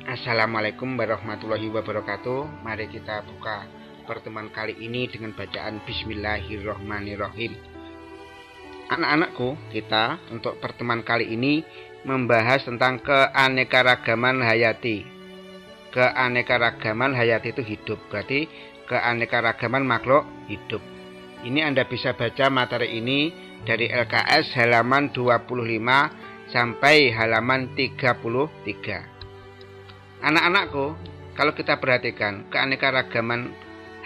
Assalamualaikum warahmatullahi wabarakatuh. Mari kita buka pertemuan kali ini dengan bacaan Bismillahirrohmanirrohim. Anak-anakku, kita untuk pertemuan kali ini membahas tentang keanekaragaman hayati. Keanekaragaman hayati itu hidup, berarti keanekaragaman makhluk hidup. Ini Anda bisa baca materi ini dari LKS halaman 25 sampai halaman 33. Anak-anakku, kalau kita perhatikan keanekaragaman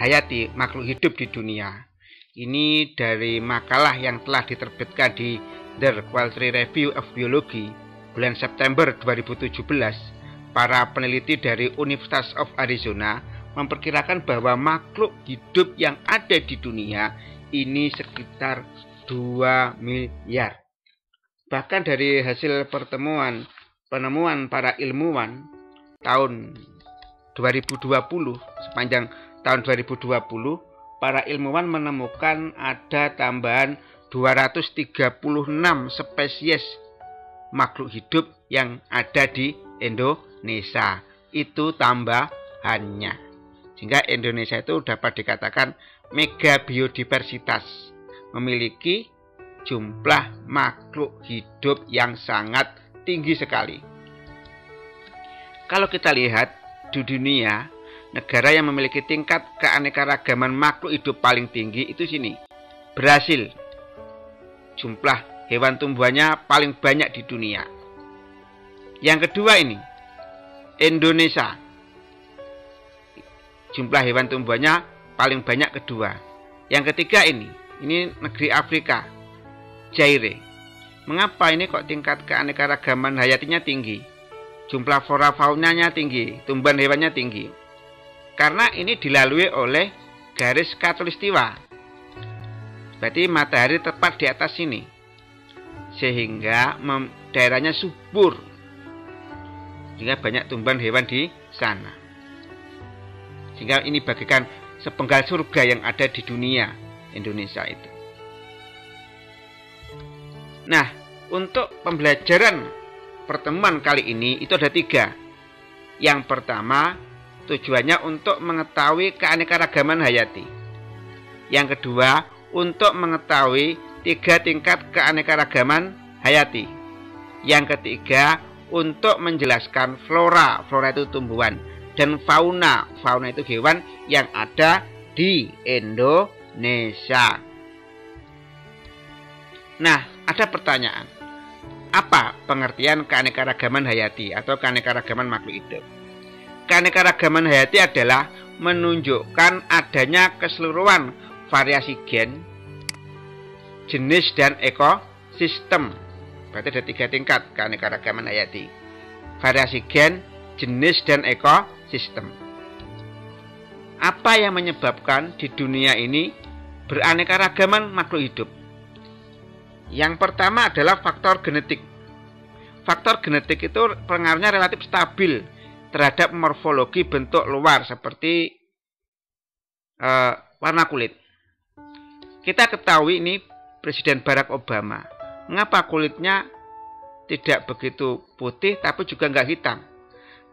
hayati makhluk hidup di dunia, ini dari makalah yang telah diterbitkan di The Quarterly Review of Biology bulan September 2017, para peneliti dari University of Arizona memperkirakan bahwa makhluk hidup yang ada di dunia ini sekitar 2 miliar. Bahkan dari hasil penemuan para ilmuwan tahun 2020, sepanjang tahun 2020, para ilmuwan menemukan ada tambahan 236 spesies makhluk hidup yang ada di Indonesia. Itu tambahannya. Sehingga Indonesia itu dapat dikatakan mega biodiversitas, memiliki jumlah makhluk hidup yang sangat tinggi sekali. Kalau kita lihat di dunia, negara yang memiliki tingkat keanekaragaman makhluk hidup paling tinggi itu sini, Brasil. Jumlah hewan tumbuhannya paling banyak di dunia. Yang kedua ini, Indonesia. Jumlah hewan tumbuhannya paling banyak kedua. Yang ketiga ini negeri Afrika, Zaire. Mengapa ini kok tingkat keanekaragaman hayatinya tinggi? Jumlah flora faunanya tinggi, tumbuhan hewannya tinggi. Karena ini dilalui oleh garis khatulistiwa. Berarti matahari tepat di atas sini. Sehingga daerahnya subur. Sehingga banyak tumbuhan hewan di sana. Sehingga ini bagikan sepenggal surga yang ada di dunia Indonesia itu. Nah, untuk pembelajaran pertemuan kali ini itu ada 3. Yang pertama, tujuannya untuk mengetahui keanekaragaman hayati. Yang kedua, untuk mengetahui 3 tingkat keanekaragaman hayati. Yang ketiga, untuk menjelaskan flora itu tumbuhan, dan fauna itu hewan yang ada di Indonesia. Nah, ada pertanyaan. Apa pengertian keanekaragaman hayati atau keanekaragaman makhluk hidup? Keanekaragaman hayati adalah menunjukkan adanya keseluruhan variasi gen, jenis, dan ekosistem. Berarti ada 3 tingkat keanekaragaman hayati. Variasi gen, jenis, dan ekosistem. Apa yang menyebabkan di dunia ini beraneka-ragaman makhluk hidup? Yang pertama adalah faktor genetik. Faktor genetik itu pengaruhnya relatif stabil terhadap morfologi bentuk luar seperti warna kulit. Kita ketahui ini Presiden Barack Obama. Mengapa kulitnya tidak begitu putih tapi juga nggak hitam?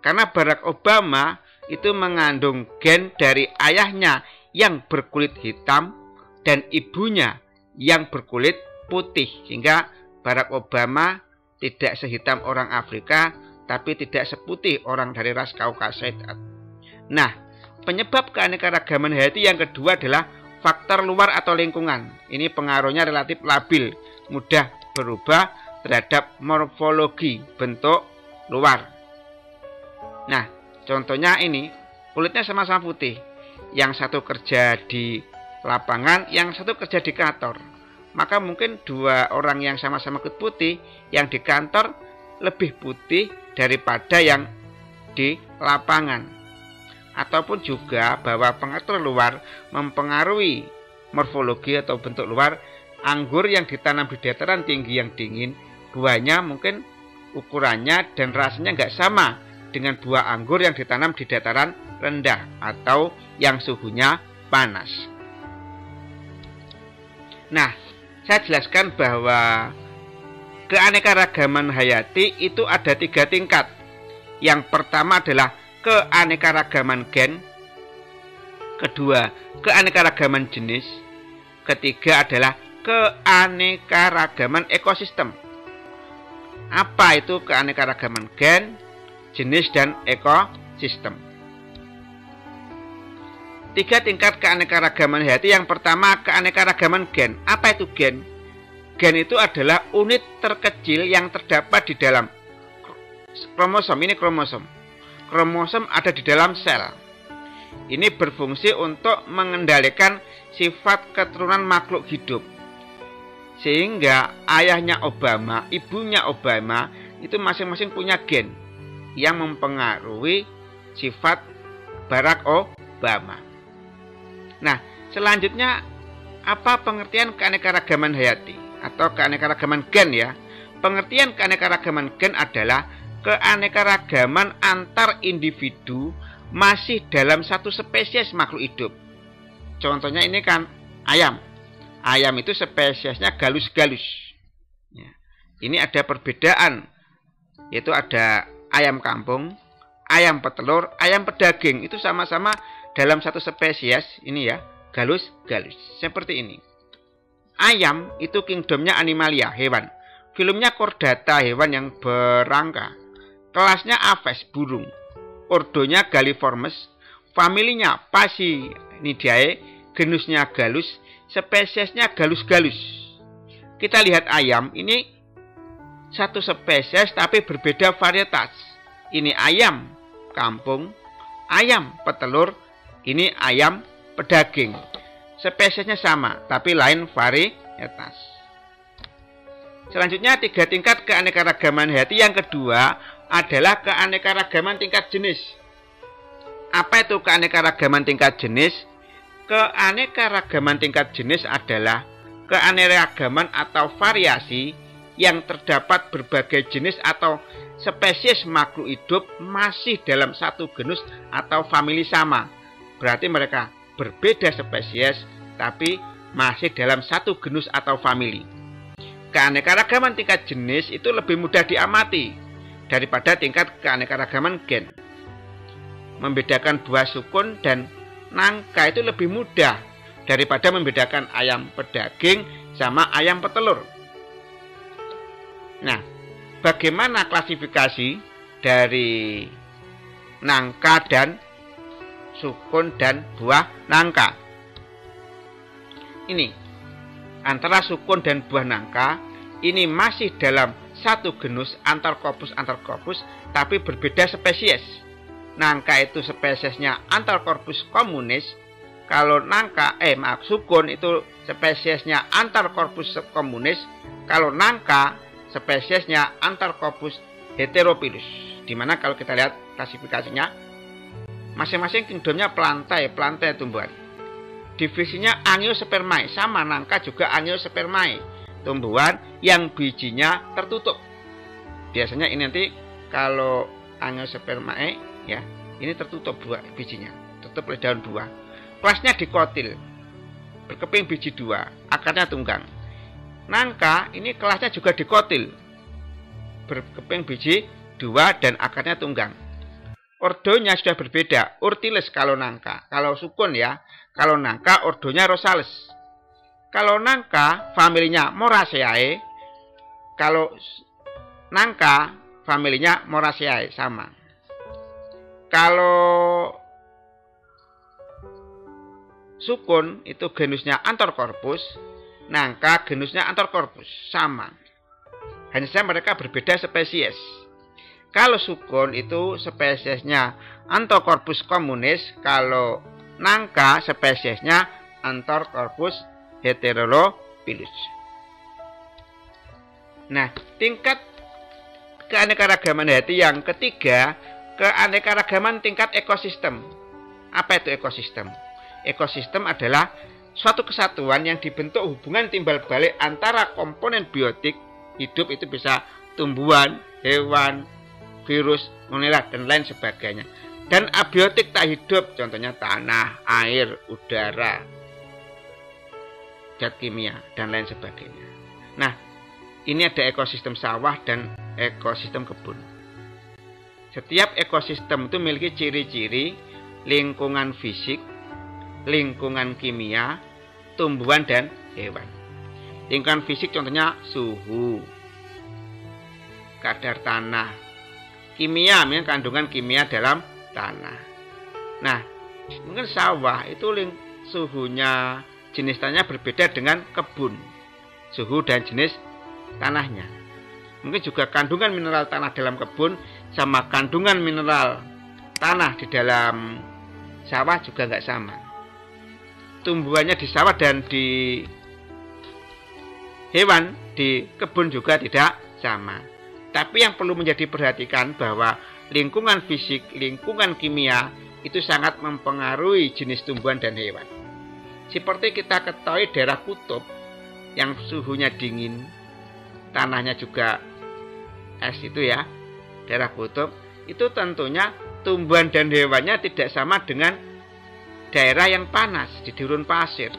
Karena Barack Obama itu mengandung gen dari ayahnya yang berkulit hitam dan ibunya yang berkulit putih, sehingga Barack Obama tidak sehitam orang Afrika tapi tidak seputih orang dari ras Kaukasus. Nah, penyebab keanekaragaman hayati yang kedua adalah faktor luar atau lingkungan. Ini pengaruhnya relatif labil, mudah berubah terhadap morfologi bentuk luar. Nah, contohnya ini kulitnya sama-sama putih. Yang satu kerja di lapangan, yang satu kerja di kantor. Maka mungkin 2 orang yang sama-sama kulit putih, yang di kantor lebih putih daripada yang di lapangan. Ataupun juga bahwa pengatur luar mempengaruhi morfologi atau bentuk luar. Anggur yang ditanam di dataran tinggi yang dingin, buahnya mungkin ukurannya dan rasanya nggak sama dengan buah anggur yang ditanam di dataran rendah atau yang suhunya panas. Nah, saya jelaskan bahwa keanekaragaman hayati itu ada 3 tingkat. Yang pertama adalah keanekaragaman gen, kedua keanekaragaman jenis, ketiga adalah keanekaragaman ekosistem. Apa itu keanekaragaman gen, jenis, dan ekosistem? 3 tingkat keanekaragaman hayati. Yang pertama, keanekaragaman gen. Apa itu gen? Gen itu adalah unit terkecil yang terdapat di dalam kromosom. Ini kromosom. Kromosom ada di dalam sel. Ini berfungsi untuk mengendalikan sifat keturunan makhluk hidup. Sehingga ayahnya Obama, ibunya Obama itu masing-masing punya gen yang mempengaruhi sifat Barack Obama. Nah, selanjutnya apa pengertian keanekaragaman hayati atau keanekaragaman gen ya? Pengertian keanekaragaman gen adalah keanekaragaman antar individu masih dalam satu spesies makhluk hidup. Contohnya ini kan ayam. Ayam itu spesiesnya galus-galus. Ya. Ini ada perbedaan, yaitu ada ayam kampung, ayam petelur, ayam pedaging. Itu sama-sama dalam satu spesies, ini ya, galus-galus. Seperti ini. Ayam itu kingdomnya Animalia, hewan. Filumnya Chordata, hewan yang berangka. Kelasnya Aves, burung. Ordonya Galliformes. Familinya Pasinidae. Genusnya Gallus. Spesiesnya galus-galus. Kita lihat ayam, ini satu spesies tapi berbeda varietas. Ini ayam kampung, ayam petelur, ini ayam pedaging. Spesiesnya sama, tapi lain varietas. Selanjutnya 3 tingkat keanekaragaman hayati. Yang kedua adalah keanekaragaman tingkat jenis. Apa itu keanekaragaman tingkat jenis? Keanekaragaman tingkat jenis adalah keanekaragaman atau variasi yang terdapat berbagai jenis atau spesies makhluk hidup masih dalam satu genus atau famili sama. Berarti mereka berbeda spesies tapi masih dalam satu genus atau famili. Keanekaragaman tingkat jenis itu lebih mudah diamati daripada tingkat keanekaragaman gen. Membedakan buah sukun dan nangka itu lebih mudah daripada membedakan ayam pedaging sama ayam petelur. Nah, bagaimana klasifikasi dari nangka dan sukun dan buah nangka? Ini antara sukun dan buah nangka ini masih dalam satu genus Anthocorpus tapi berbeda spesies. Nangka itu spesiesnya Anthocorpus communis. Kalau sukun itu spesiesnya Anthocorpus communis. Kalau nangka spesiesnya Anthocorpus heteropilus. Dimana kalau kita lihat klasifikasinya, masing-masing kingdomnya plantae tumbuhan. Divisinya Angiospermae, sama nangka juga Angiospermae, tumbuhan yang bijinya tertutup. Biasanya ini nanti kalau Angiospermae ya, ini tertutup buah bijinya, tutup oleh daun buah. Kelasnya dikotil, berkeping biji 2, akarnya tunggang. Nangka ini kelasnya juga dikotil, berkeping biji 2 dan akarnya tunggang. Ordonya sudah berbeda, Urtiles kalau nangka. Kalau sukun ya, kalau nangka ordonya Rosales. Kalau nangka familinya Moraceae, kalau nangka familinya Moraceae sama. Kalau sukun itu genusnya Anthocorpus, nangka genusnya Anthocorpus sama. Hanya saja mereka berbeda spesies. Kalau sukun itu spesiesnya Anthocorpus communis, kalau nangka spesiesnya Anthocorpus heteropilus. Nah, tingkat keanekaragaman hayati yang ketiga, keanekaragaman tingkat ekosistem. Apa itu ekosistem? Ekosistem adalah suatu kesatuan yang dibentuk hubungan timbal balik antara komponen biotik hidup, itu bisa tumbuhan, hewan, virus, monela, dan lain sebagainya. Dan abiotik tak hidup, contohnya tanah, air, udara, zat kimia, dan lain sebagainya. Nah, ini ada ekosistem sawah dan ekosistem kebun. Setiap ekosistem itu memiliki ciri-ciri lingkungan fisik, lingkungan kimia, tumbuhan dan hewan. Lingkungan fisik contohnya suhu, kadar tanah, kimia, kandungan kimia dalam tanah. Nah, mungkin sawah itu suhunya, jenis tanahnya berbeda dengan kebun, suhu dan jenis tanahnya. Mungkin juga kandungan mineral tanah dalam kebun sama kandungan mineral tanah di dalam sawah juga nggak sama. Tumbuhannya di sawah dan di hewan di kebun juga tidak sama. Tapi yang perlu menjadi perhatikan bahwa lingkungan fisik, lingkungan kimia itu sangat mempengaruhi jenis tumbuhan dan hewan. Seperti kita ketahui daerah kutub yang suhunya dingin, tanahnya juga es itu ya, daerah kutub itu tentunya tumbuhan dan hewannya tidak sama dengan daerah yang panas di gurun pasir.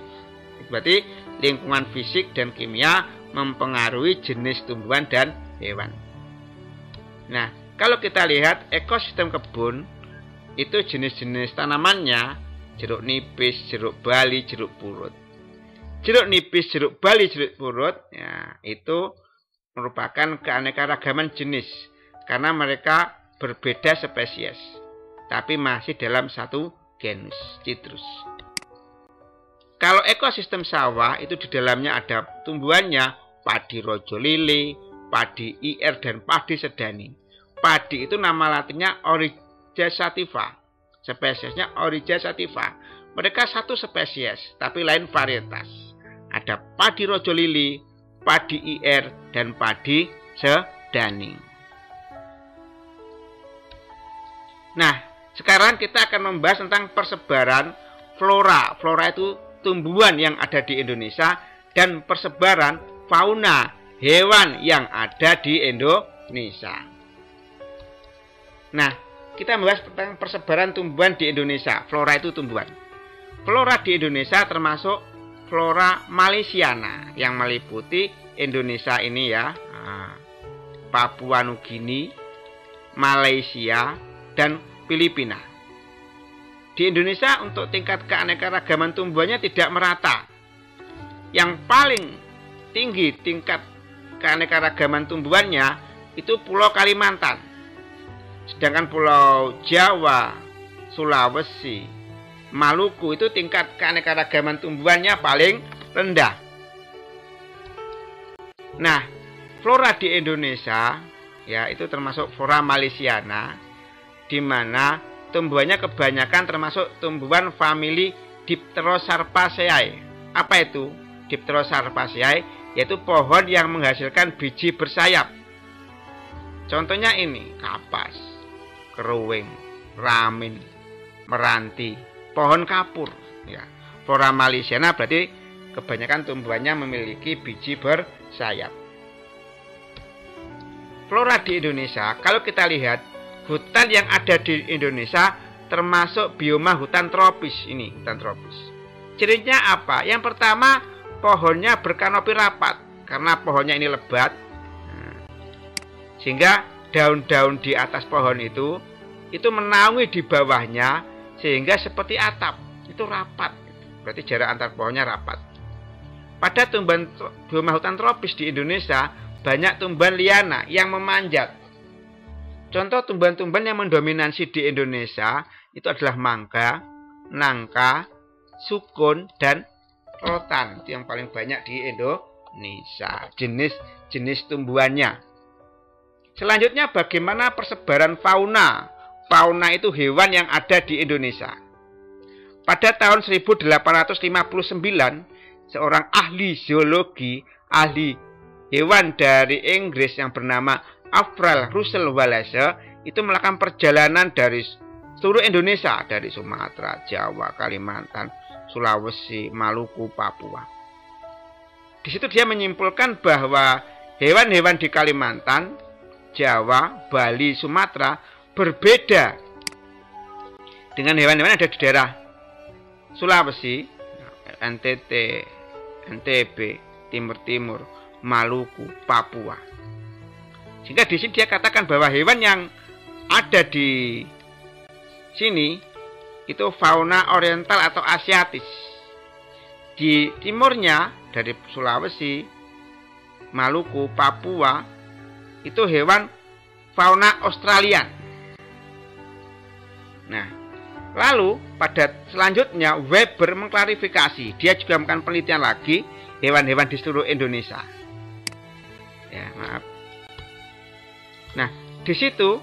Berarti lingkungan fisik dan kimia mempengaruhi jenis tumbuhan dan hewan. Nah, kalau kita lihat ekosistem kebun itu jenis-jenis tanamannya jeruk nipis, jeruk bali, jeruk purut. Jeruk nipis, jeruk bali, jeruk purut ya, itu merupakan keanekaragaman jenis karena mereka berbeda spesies tapi masih dalam satu genus citrus. Kalau ekosistem sawah itu di dalamnya ada tumbuhannya padi rojo lili, padi ir dan padi sedani. Padi itu nama latinnya Origia sativa. Spesiesnya Origia sativa. Mereka satu spesies tapi lain varietas. Ada padi rojo lili, padi ir dan padi sedani. Nah, sekarang kita akan membahas tentang persebaran flora. Flora itu tumbuhan yang ada di Indonesia dan persebaran fauna hewan yang ada di Indonesia. Nah, kita membahas tentang persebaran tumbuhan di Indonesia. Flora itu tumbuhan. Flora di Indonesia termasuk flora Malaysiana yang meliputi Indonesia ini ya, Papua Nugini, Malaysia, dan Filipina. Di Indonesia untuk tingkat keanekaragaman tumbuhannya tidak merata. Yang paling tinggi tingkat keanekaragaman tumbuhannya itu Pulau Kalimantan. Sedangkan Pulau Jawa, Sulawesi, Maluku itu tingkat keanekaragaman tumbuhannya paling rendah. Nah, flora di Indonesia ya itu termasuk flora Malaysiana, di mana tumbuhannya kebanyakan termasuk tumbuhan famili Dipterosarpaceae. Apa itu Dipterosarpaceae? Yaitu pohon yang menghasilkan biji bersayap. Contohnya ini kapas, keruing, ramin, meranti, pohon kapur. Ya, flora Malaysiana berarti kebanyakan tumbuhannya memiliki biji bersayap. Flora di Indonesia, kalau kita lihat hutan yang ada di Indonesia termasuk bioma hutan tropis ini, hutan tropis. Cirinya apa? Yang pertama, pohonnya berkanopi rapat karena pohonnya ini lebat. Sehingga daun-daun di atas pohon itu menaungi di bawahnya sehingga seperti atap, itu rapat. Berarti jarak antar pohonnya rapat. Pada tumbuhan bioma hutan tropis di Indonesia banyak tumbuhan liana yang memanjat. Contoh tumbuhan-tumbuhan yang mendominasi di Indonesia itu adalah mangga, nangka, sukun, dan rotan. Itu yang paling banyak di Indonesia. Jenis-jenis tumbuhannya. Selanjutnya bagaimana persebaran fauna? Fauna itu hewan yang ada di Indonesia. Pada tahun 1859, seorang ahli zoologi, ahli hewan dari Inggris yang bernama Alfred Russel Wallace itu melakukan perjalanan dari seluruh Indonesia, dari Sumatera, Jawa, Kalimantan, Sulawesi, Maluku, Papua. Di situ dia menyimpulkan bahwa hewan-hewan di Kalimantan, Jawa, Bali, Sumatera berbeda dengan hewan-hewan yang ada di daerah Sulawesi, NTT, NTB, Timur-Timur, Maluku, Papua. Sehingga di sini dia katakan bahwa hewan yang ada di sini itu fauna oriental atau asiatis. Di timurnya dari Sulawesi, Maluku, Papua itu hewan fauna Australian. Nah, lalu pada selanjutnya Weber mengklarifikasi, dia juga melakukan penelitian lagi hewan-hewan di seluruh Indonesia. Ya, maaf. Nah, di situ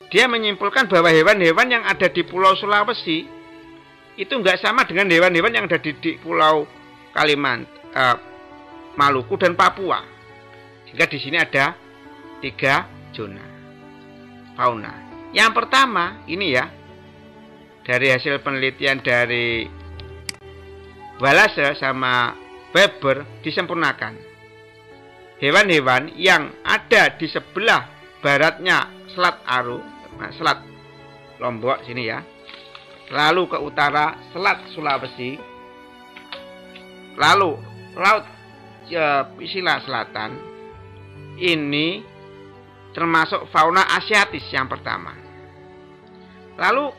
dia menyimpulkan bahwa hewan-hewan yang ada di Pulau Sulawesi itu nggak sama dengan hewan-hewan yang ada di Pulau Kalimantan, Maluku dan Papua. Sehingga di sini ada 3 zona fauna. Yang pertama ini ya, dari hasil penelitian dari Wallace sama Weber disempurnakan. Hewan-hewan yang ada di sebelah baratnya Selat Aru, Selat Lombok sini ya, lalu ke utara Selat Sulawesi, lalu Laut Pisila Selatan, ini termasuk fauna asiatis yang pertama. Lalu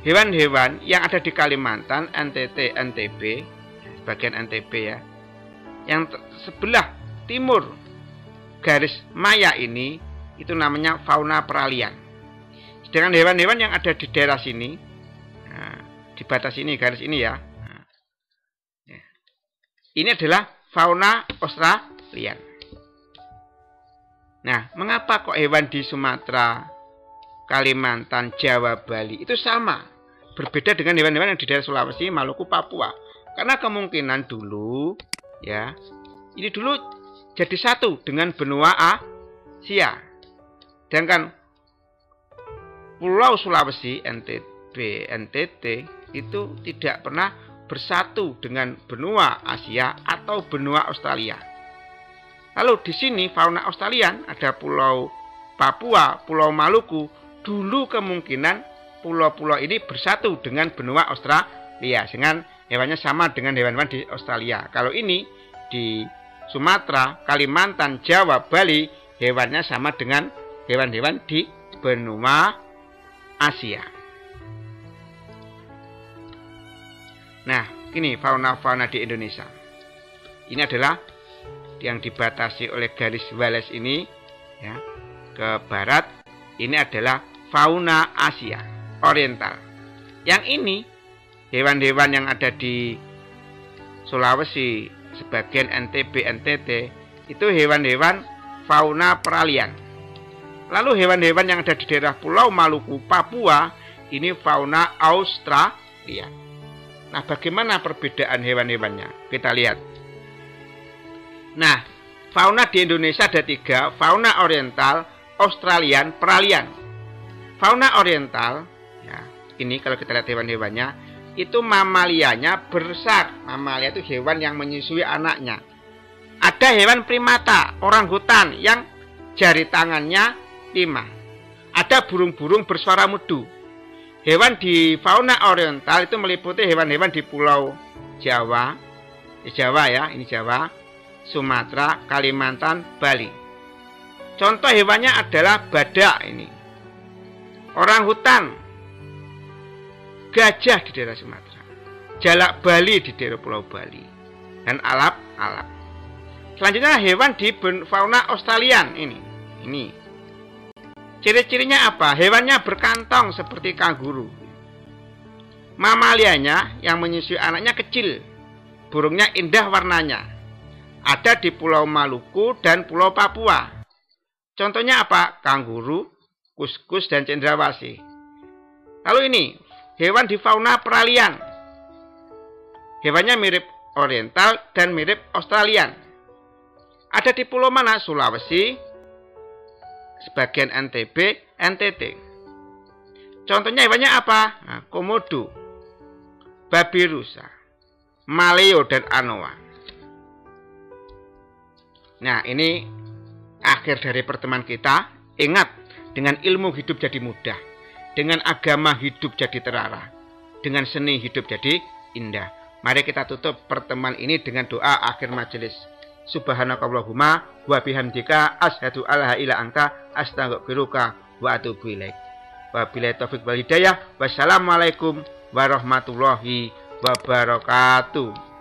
hewan-hewan yang ada di Kalimantan, NTT, NTB, bagian NTB ya, yang sebelah timur garis maya ini itu namanya fauna peralihan. Sedangkan hewan-hewan yang ada di daerah sini, nah, di batas ini garis ini ya, nah, ya, ini adalah fauna Australian. Nah, mengapa kok hewan di Sumatera, Kalimantan, Jawa, Bali itu sama, berbeda dengan hewan-hewan yang di daerah Sulawesi, Maluku, Papua? Karena kemungkinan dulu ya, ini dulu jadi satu dengan benua Asia. Sedangkan Pulau Sulawesi, NTB, NTT itu tidak pernah bersatu dengan benua Asia atau benua Australia. Lalu di sini fauna Australian ada Pulau Papua, Pulau Maluku. Dulu kemungkinan pulau-pulau ini bersatu dengan benua Australia, dengan hewannya sama dengan hewan-hewan di Australia. Kalau ini di Sumatera, Kalimantan, Jawa, Bali, hewannya sama dengan hewan-hewan di benua Asia. Nah, ini fauna-fauna di Indonesia. Ini adalah yang dibatasi oleh garis Wallace ini ya, ke barat. Ini adalah fauna Asia Oriental. Yang ini hewan-hewan yang ada di Sulawesi, sebagian NTB, NTT itu hewan-hewan fauna peralihan. Lalu hewan-hewan yang ada di daerah Pulau Maluku, Papua ini fauna Australia. Nah, bagaimana perbedaan hewan-hewannya? Kita lihat. Nah, fauna di Indonesia ada 3, fauna oriental, Australian, peralihan. Fauna oriental, ya, ini kalau kita lihat hewan-hewannya, itu mamalianya besar. Mamalia itu hewan yang menyusui anaknya. Ada hewan primata, orangutan yang jari tangannya 5. Ada burung-burung bersuara merdu. Hewan di fauna oriental itu meliputi hewan-hewan di Pulau Jawa, di Jawa ya, ini Jawa, Sumatera, Kalimantan, Bali. Contoh hewannya adalah badak ini, orangutan, gajah di daerah Sumatera, jalak Bali di daerah Pulau Bali, dan alap-alap. Selanjutnya hewan di fauna Australian ini. Ciri-cirinya apa? Hewannya berkantong seperti kanguru. Mamalianya yang menyusui anaknya kecil. Burungnya indah warnanya. Ada di Pulau Maluku dan Pulau Papua. Contohnya apa? Kanguru, kuskus, dan cendrawasih. Lalu ini, hewan di fauna peralihan. Hewannya mirip oriental dan mirip Australian. Ada di pulau mana? Sulawesi, sebagian NTB, NTT. Contohnya hewannya apa? Nah, komodo, babi rusa, maleo, dan anoa. Nah, ini akhir dari pertemuan kita. Ingat, dengan ilmu hidup jadi mudah, dengan agama hidup jadi terarah, dengan seni hidup jadi indah. Mari kita tutup pertemuan ini dengan doa akhir majelis. Subhanakallahumma wa bihamdika asyhadu alla ilaha illa anta astaghfiruka wa atubu ilaik. Wabillahi taufik wal hidayah. Wassalamualaikum warahmatullahi wabarakatuh.